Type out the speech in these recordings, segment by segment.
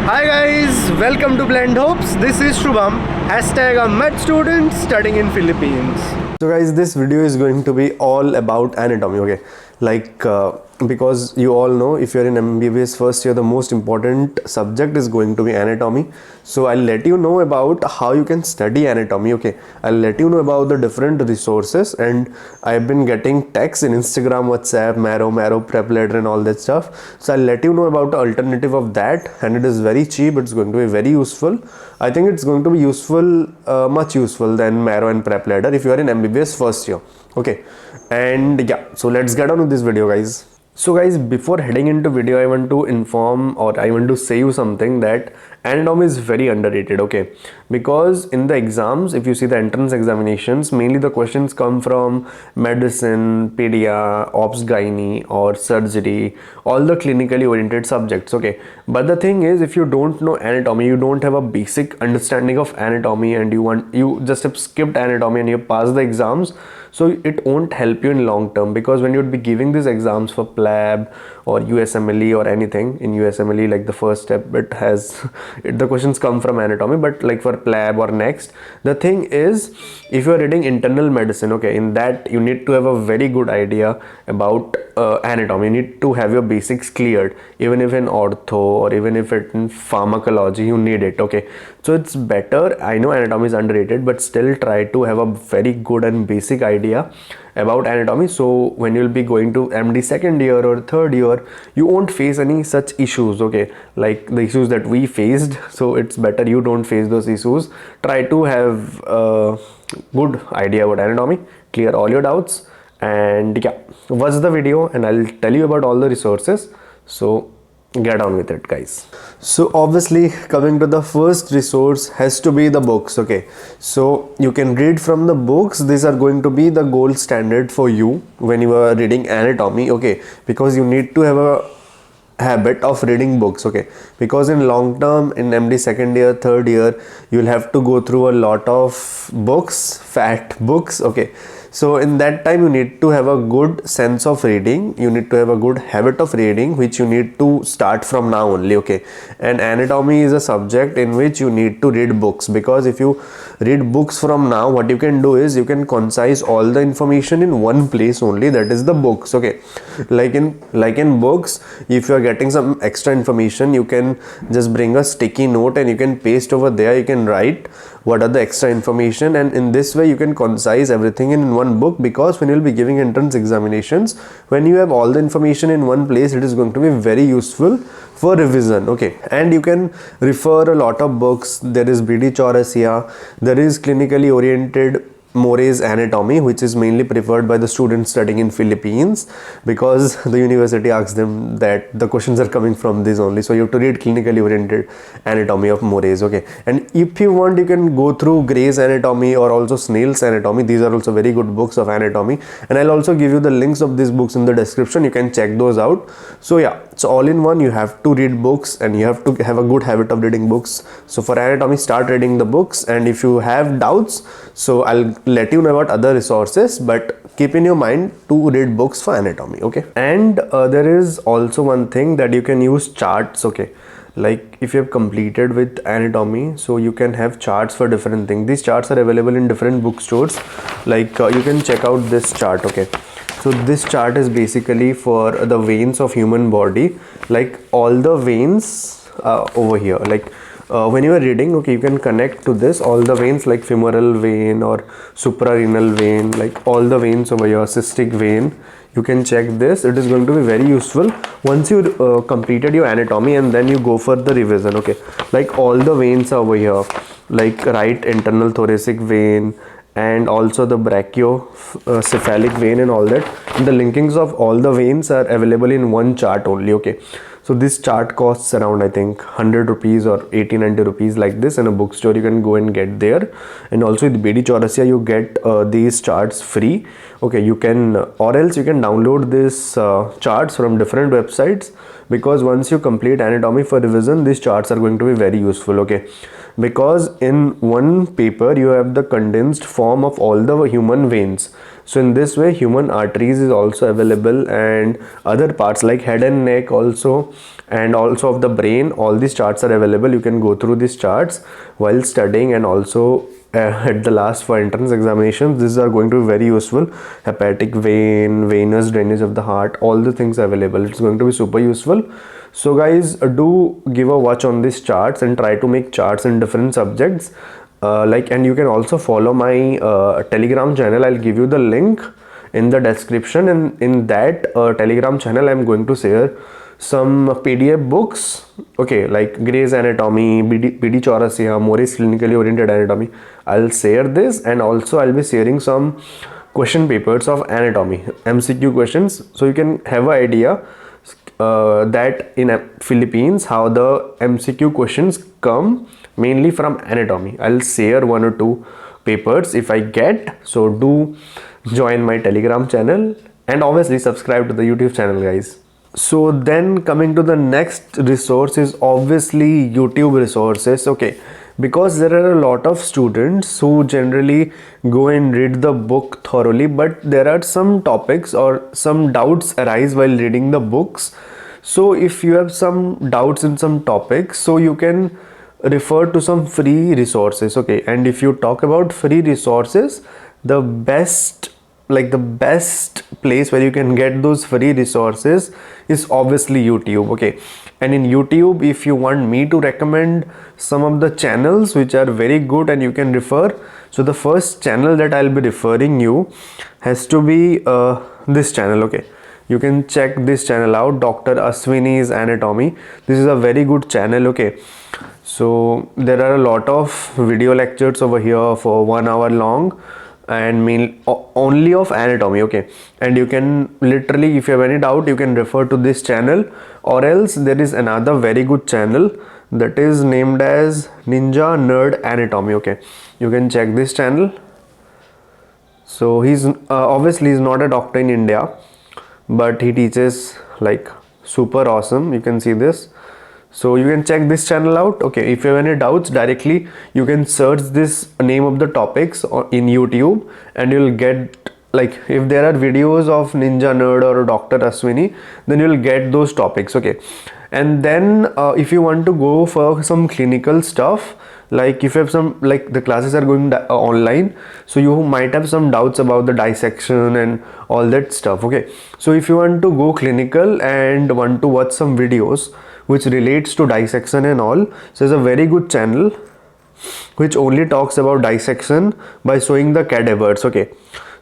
Hi guys, welcome to Blend Hopes. This is Shubham, hashtag a med student studying in Philippines. So guys, this video is going to be all about anatomy, okay? Because you all know, if you're in MBBS first year, the most important subject is going to be anatomy. So I'll let you know about how you can study anatomy, okay? I'll let you know about the different resources, and I've been getting texts in Instagram, WhatsApp, Marrow, Prepladder and all that stuff. So I'll let you know about the alternative of that, and it is very cheap. It's going to be very useful. I think it's going to be useful, much useful than Marrow and Prepladder if you are in MBBS first year, okay? And yeah, so let's get on with this video, guys. So guys, before heading into video, I want to inform, or I want to say you something, that anatomy is very underrated, okay? Because in the exams, if you see the entrance examinations, mainly the questions come from medicine, pedia, ops gynae, or surgery, all the clinically oriented subjects, okay? But the thing is, if you don't know anatomy, you don't have a basic understanding of anatomy, and you just have skipped anatomy and you passed the exams, so it won't help you in long term. Because when you would be giving these exams for PLAB or USMLE or anything, in USMLE, like the first step, the questions come from anatomy, but like for PLAB or next, the thing is, if you are reading internal medicine, okay, in that you need to have a very good idea about anatomy. You need to have your basics cleared, even if in ortho or even if it in pharmacology, you need it, okay? So it's better. I know anatomy is underrated, but still try to have a very good and basic idea about anatomy, so when you'll be going to MD second year or third year, you won't face any such issues, okay, like the issues that we faced. So it's better you don't face those issues. Try to have a good idea about anatomy, clear all your doubts, and yeah, watch the video and I'll tell you about all the resources. So get on with it, guys. So obviously, coming to the first resource has to be the books, okay? So you can read from the books. These are going to be the gold standard for you when you are reading anatomy, okay? Because you need to have a habit of reading books, okay? Because in long term, in MD second year, third year, you'll have to go through a lot of books, fat books, okay? So in that time, you need to have a good sense of reading. You need to have a good habit of reading, which you need to start from now only, okay? And anatomy is a subject in which you need to read books, because if you read books from now, what you can do is you can concise all the information in one place only, that is the books, okay? Like in books, if you are getting some extra information, you can just bring a sticky note and you can paste over there. You can write what are the extra information, and in this way you can concise everything in one book. Because when you'll be giving entrance examinations, when you have all the information in one place, it is going to be very useful for revision, okay? And you can refer a lot of books. There is BD Chaurasia, there is clinically oriented Moray's anatomy, which is mainly preferred by the students studying in Philippines, because the university asks them that the questions are coming from this only. So you have to read clinically oriented anatomy of Moray's, okay? And if you want, you can go through Gray's anatomy or also Snail's anatomy. These are also very good books of anatomy, and I'll also give you the links of these books in the description. You can check those out. So yeah, so all in one, you have to read books and you have to have a good habit of reading books. So for anatomy, start reading the books, and if you have doubts, so I'll let you know about other resources, but keep in your mind to read books for anatomy, okay? And there is also one thing, that you can use charts, okay? Like if you have completed with anatomy, so you can have charts for different things. These charts are available in different bookstores. Like you can check out this chart, okay? So this chart is basically for the veins of human body, like all the veins over here. Like when you are reading, okay, you can connect to this all the veins, like femoral vein or suprarenal vein, like all the veins over here, cystic vein. You can check this. It is going to be very useful once you completed your anatomy, and then you go for the revision, okay? Like all the veins are over here, like right internal thoracic vein, and also the brachiocephalic vein and all that. The linkings of all the veins are available in one chart only, okay? So this chart costs around, I think, 100 rupees or 80-90 rupees, like this. In a bookstore you can go and get there. And also with BD Chaurasia you get these charts free, okay? You can or else you can download this charts from different websites, because once you complete anatomy for revision, these charts are going to be very useful, okay? Because in one paper you have the condensed form of all the human veins. So in this way, human arteries is also available, and other parts like head and neck also and also of the brain. All these charts are available. You can go through these charts while studying, and also at the last for entrance examinations. These are going to be very useful. Hepatic vein, venous drainage of the heart, all the things are available. It's going to be super useful. So guys, do give a watch on these charts and try to make charts in different subjects. And you can also follow my Telegram channel. I'll give you the link in the description, and in that Telegram channel I'm going to share some PDF books, okay, like Gray's Anatomy, BD Chaurasia, Morris Clinically Oriented Anatomy. I'll share this, and also I'll be sharing some question papers of anatomy, MCQ questions, so you can have an idea that in Philippines how the MCQ questions come mainly from anatomy. I'll share 1 or 2 papers if I get. So do join my Telegram channel, and obviously subscribe to the YouTube channel, guys. So then coming to the next resource is obviously YouTube resources, okay, because there are a lot of students who generally go and read the book thoroughly, but there are some topics or some doubts arise while reading the books. So if you have some doubts in some topics, so you can refer to some free resources, okay. And if you talk about free resources, the best place where you can get those free resources is obviously YouTube, okay. And in YouTube, if you want me to recommend some of the channels which are very good and you can refer, so the first channel that I'll be referring you has to be this channel, okay. You can check this channel out, Dr. Aswini's Anatomy. This is a very good channel, okay. So there are a lot of video lectures over here for 1 hour long, and only of anatomy, okay. And you can literally, if you have any doubt, you can refer to this channel, or else there is another very good channel that is named as Ninja Nerd Anatomy, okay. You can check this channel. So he's obviously he's not a doctor in India, but he teaches like super awesome. You can see this. So you can check this channel out, okay. If you have any doubts, directly you can search this name of the topics in YouTube, and you'll get, like, if there are videos of Ninja Nerd or Dr. Aswini, then you'll get those topics, okay. And then if you want to go for some clinical stuff, like if you have some, like the classes are going online, so you might have some doubts about the dissection and all that stuff, okay. So if you want to go clinical and want to watch some videos which relates to dissection and all, so it's a very good channel which only talks about dissection by showing the cadavers, okay.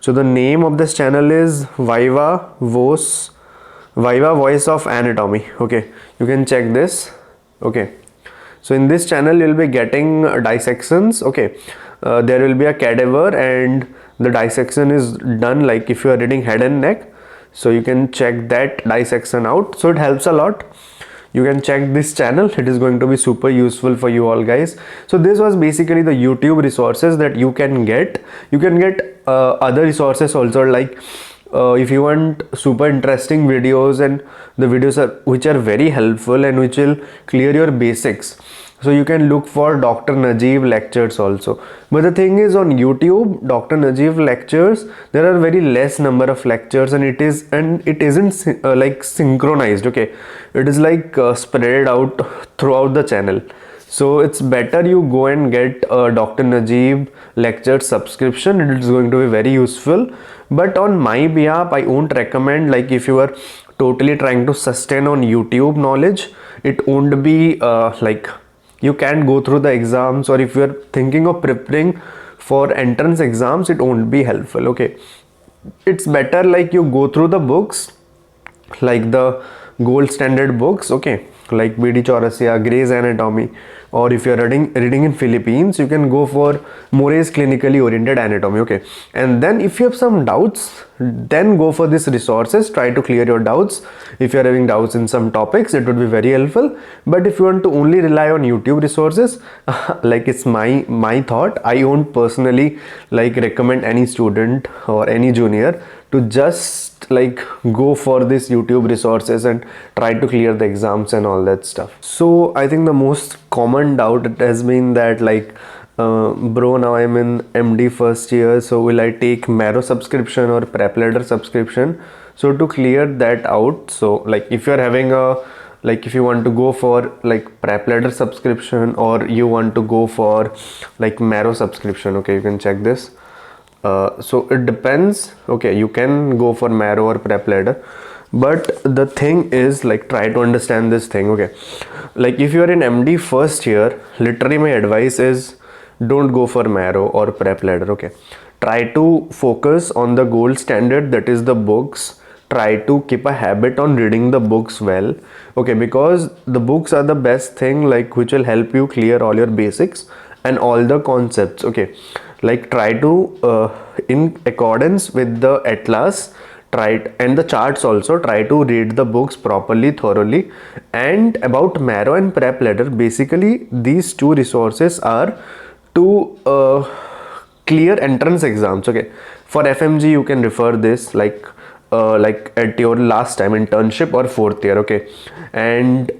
So the name of this channel is Viva Voice of Anatomy, okay. You can check this, okay. So in this channel you'll be getting dissections, okay. There will be a cadaver and the dissection is done, like if you are reading head and neck, so you can check that dissection out. So it helps a lot. You can check this channel. It is going to be super useful for you all, guys. So this was basically the YouTube resources that you can get. You can get other resources also, like if you want super interesting videos, and the videos which are very helpful and which will clear your basics, so you can look for Dr. Najeeb Lectures also. But the thing is, on YouTube, Dr. Najeeb Lectures, there are very less number of lectures, and it isn't like synchronized, okay. It is like spread out throughout the channel. So it's better you go and get a Dr. Najeeb Lectures subscription. It is going to be very useful. But on my behalf, I won't recommend, like if you are totally trying to sustain on YouTube knowledge, it won't be like you can go through the exams, or if you are thinking of preparing for entrance exams, it won't be helpful, okay. It's better like you go through the books, like the gold standard books, okay, like BD Chaurasia, Gray's Anatomy, or if you're reading in Philippines, you can go for Morris Clinically Oriented Anatomy, okay. And then if you have some doubts, then go for these resources. Try to clear your doubts. If you're having doubts in some topics, it would be very helpful. But if you want to only rely on YouTube resources, like it's my thought, I won't personally like recommend any student or any junior to just like go for this YouTube resources and try to clear the exams and all that stuff. So I think the most common doubt has been that, like, bro, now I'm in MD first year, so will I take Marrow subscription or Prepladder subscription? So to clear that out, so like if you're having a like if you want to go for like Prepladder subscription or you want to go for like Marrow subscription. Okay, you can check this. So it depends. Okay, you can go for Marrow or Prepladder, but the thing is, like, try to understand this thing. Okay, like if you are in MD first year, literally my advice is don't go for Marrow or Prepladder. Okay, try to focus on the gold standard, that is the books. Try to keep a habit on reading the books well. Okay, because the books are the best thing, like, which will help you clear all your basics and all the concepts. Okay, like try to in accordance with the atlas, and the charts also, try to read the books properly, thoroughly. And about Marrow and Prepladder, basically these two resources are to clear entrance exams. Okay, for FMG you can refer this like at your last time internship or fourth year. Okay, and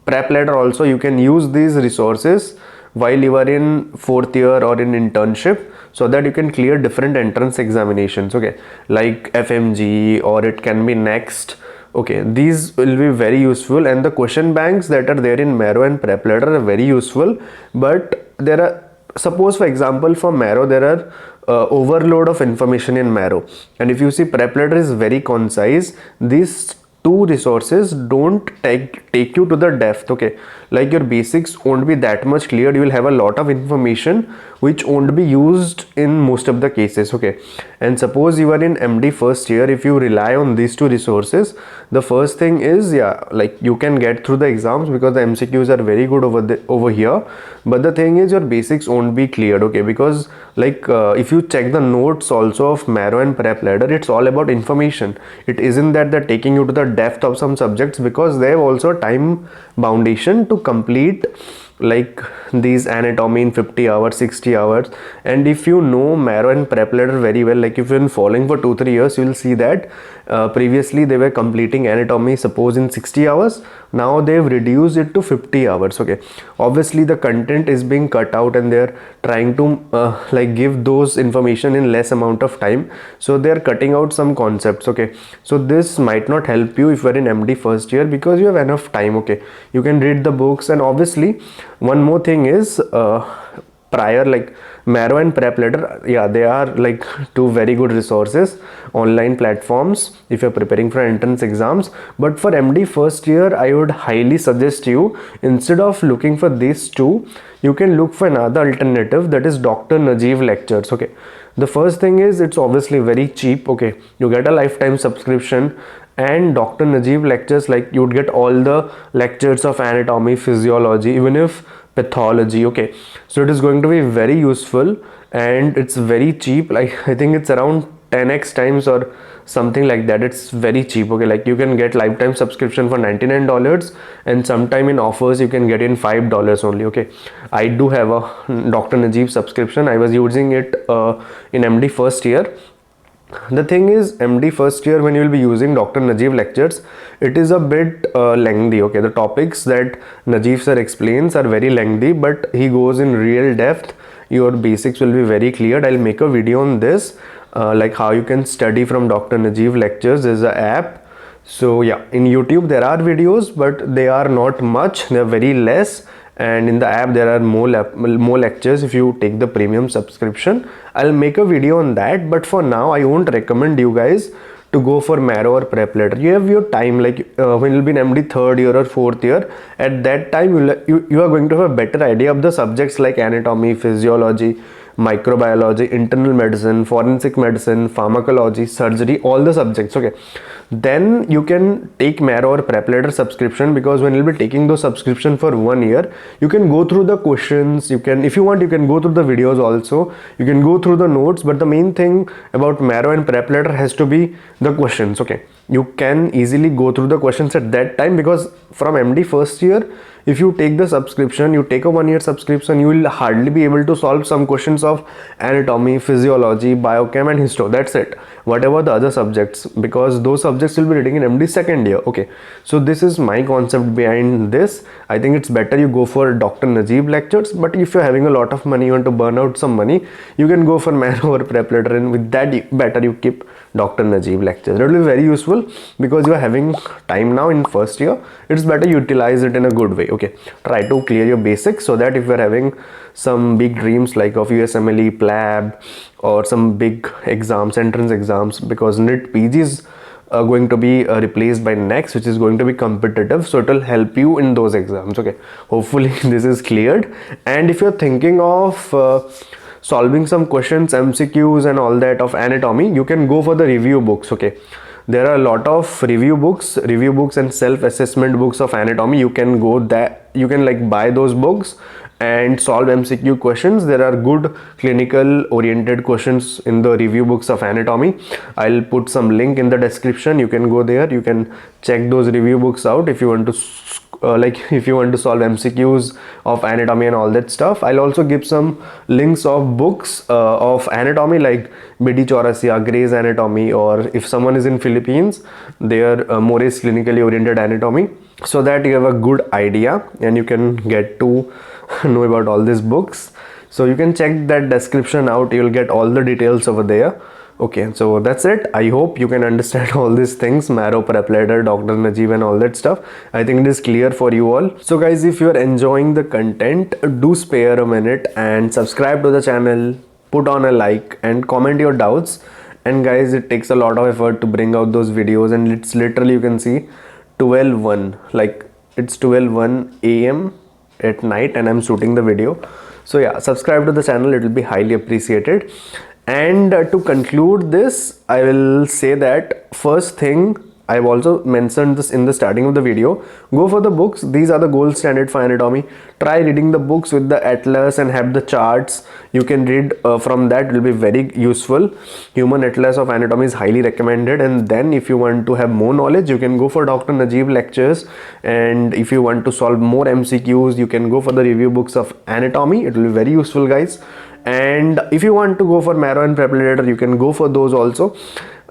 Prepladder also you can use these resources while you are in fourth year or in internship, so that you can clear different entrance examinations. Okay, like FMG, or it can be next. Okay, these will be very useful, and the question banks that are there in Marrow and Prepladder are very useful. But there are, suppose for example for Marrow there are overload of information in Marrow, and if you see Prepladder is very concise. These two resources don't take you to the depth. Okay, like your basics won't be that much clear. You will have a lot of information which won't be used in most of the cases. Okay, and suppose you are in MD first year, if you rely on these two resources, the first thing is, yeah, like you can get through the exams because the MCQs are very good over here. But the thing is, your basics won't be cleared. Okay, because like if you check the notes also of Marrow and Prepladder, it's all about information. It isn't that they're taking you to the depth of some subjects, because they have also time boundation to complete like these anatomy in 50 hours, 60 hours. And if you know Marrow and Prepladder very well, like if you've been following for 2-3 years, you will see that previously they were completing anatomy suppose in 60 hours. Now they've reduced it to 50 hours. Okay, obviously the content is being cut out and they're trying to like give those information in less amount of time, so they're cutting out some concepts. Okay, so this might not help you if you're in MD first year, because you have enough time. Okay, you can read the books. And obviously one more thing is prior, like Marrow and Prepladder, yeah, they are like two very good resources, online platforms if you're preparing for entrance exams. But for MD first year, I would highly suggest you, instead of looking for these two, you can look for another alternative, that is Dr. Najeeb Lectures. Okay, the first thing is it's obviously very cheap. Okay, you get a lifetime subscription, and Dr. Najeeb Lectures, like you'd get all the lectures of anatomy, physiology, even if pathology. Okay, so it is going to be very useful, and it's very cheap. Like I think it's around 10x times or something like that. It's very cheap. Okay, like you can get lifetime subscription for $99, and sometime in offers you can get in $5 only. Okay, I do have a Dr. Najeeb subscription. I was using it in MD first year. The thing is, MD first year, when you will be using Dr. Najeeb Lectures, it is a bit lengthy. Okay, the topics that Najeeb sir explains are very lengthy, but he goes in real depth. Your basics will be very cleared. I'll make a video on this, like how you can study from Dr. Najeeb Lectures. There's an app. So yeah, in YouTube there are videos, but they are not much. They're very less. And in the app there are more lectures if you take the premium subscription. I'll make a video on that, but for now I won't recommend you guys to go for Marrow or Prepladder. You have your time, like when you'll be in MD third year or fourth year, at that time you are going to have a better idea of the subjects like anatomy, physiology, microbiology, internal medicine, forensic medicine, pharmacology, surgery, all the subjects. Okay, then you can take Marrow or Prepladder subscription, because when you'll be taking those subscription for 1 year, you can go through the questions. You can, if you want, you can go through the videos also, you can go through the notes. But the main thing about Marrow and Prepladder has to be the questions. Okay, you can easily go through the questions at that time, because from MD first year, if you take the subscription, you take a 1 year subscription, you will hardly be able to solve some questions of anatomy, physiology, biochem and histo. That's it. whatever the other subjects, because those subjects will be reading in MD second year. Okay, so this is my concept behind this. I think it's better you go for Dr. Najeeb Lectures, but if you're having a lot of money, you want to burn out some money, you can go for Marrow or Prepladder, and with that better you keep Dr. Najeeb Lectures. It will be very useful because you are having time now in first year. It's better utilize it in a good way. Okay, try to clear your basics so that if you're having some big dreams like of USMLE, PLAB, or some big exams, entrance exams, because NIT PG is going to be replaced by next, which is going to be competitive, so it will help you in those exams. Okay, hopefully this is cleared. And if you're thinking of solving some questions, MCQs and all that of anatomy, you can go for the review books. Okay, there are a lot of review books and self-assessment books of anatomy. You can go that, you can like buy those books and solve MCQ questions. There are good clinical oriented questions in the review books of anatomy. I'll put some link in the description. You can go there, you can check those review books out if you want to if you want to solve MCQs of anatomy and all that stuff. I'll also give some links of books of anatomy like BD Chaurasia, Gray's Anatomy, or if someone is in Philippines, their more is clinically oriented anatomy, so that you have a good idea and you can get to know about all these books. So you can check that description out, you'll get all the details over there. Okay, so that's it. I hope you can understand all these things, Marrow, Prepladder, Dr. Najeeb and all that stuff. I think it is clear for you all. So guys, if you're enjoying the content, do spare a minute and subscribe to the channel, put on a like and comment your doubts. And guys, it takes a lot of effort to bring out those videos, and it's literally, you can see 12:01, like it's 12:01 AM at night and I'm shooting the video. So yeah, subscribe to the channel, it will be highly appreciated. And to conclude this, I will say that first thing, I've also mentioned this in the starting of the video, go for the books. These are the gold standard for anatomy. Try reading the books with the atlas and have the charts. You can read from that, it will be very useful. Human Atlas of Anatomy is highly recommended. And then if you want to have more knowledge, you can go for Dr. Najeeb Lectures. And if you want to solve more MCQs, you can go for the review books of anatomy. It will be very useful, guys. And if you want to go for Marrow and Prepladder, you can go for those also.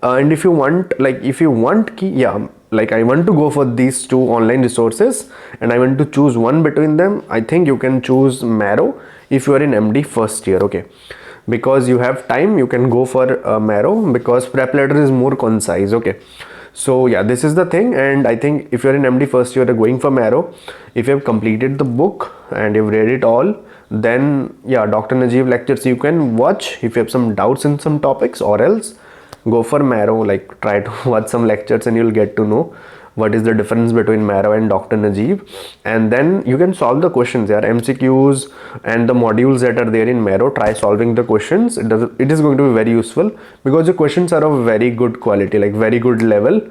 And if you want, like I want to go for these two online resources and I want to choose one between them, I think you can choose Marrow if you are in MD first year. Okay, because you have time, you can go for Marrow, because Prepladder is more concise. Okay, so yeah, this is the thing. And I think if you're in MD first year, going for Marrow, if you have completed the book and you've read it all, then yeah, Dr. Najeeb Lectures you can watch if you have some doubts in some topics, or else go for Marrow, like try to watch some lectures and you'll get to know what is the difference between Marrow and Dr. Najeeb. And then you can solve the questions. There are MCQs and the modules that are there in Marrow. Try solving the questions. It is going to be very useful because the questions are of very good quality, like very good level.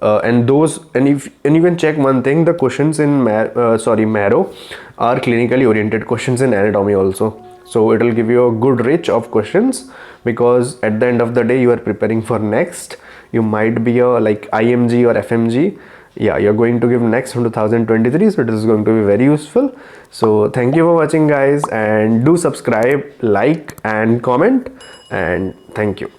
And you can check one thing, the questions in Marrow are clinically oriented questions in anatomy also. So it will give you a good reach of questions, because at the end of the day you are preparing for next. You might be a like IMG or FMG. Yeah, you're going to give next in 2023, so it is going to be very useful. So thank you for watching, guys, and do subscribe, like and comment, and thank you.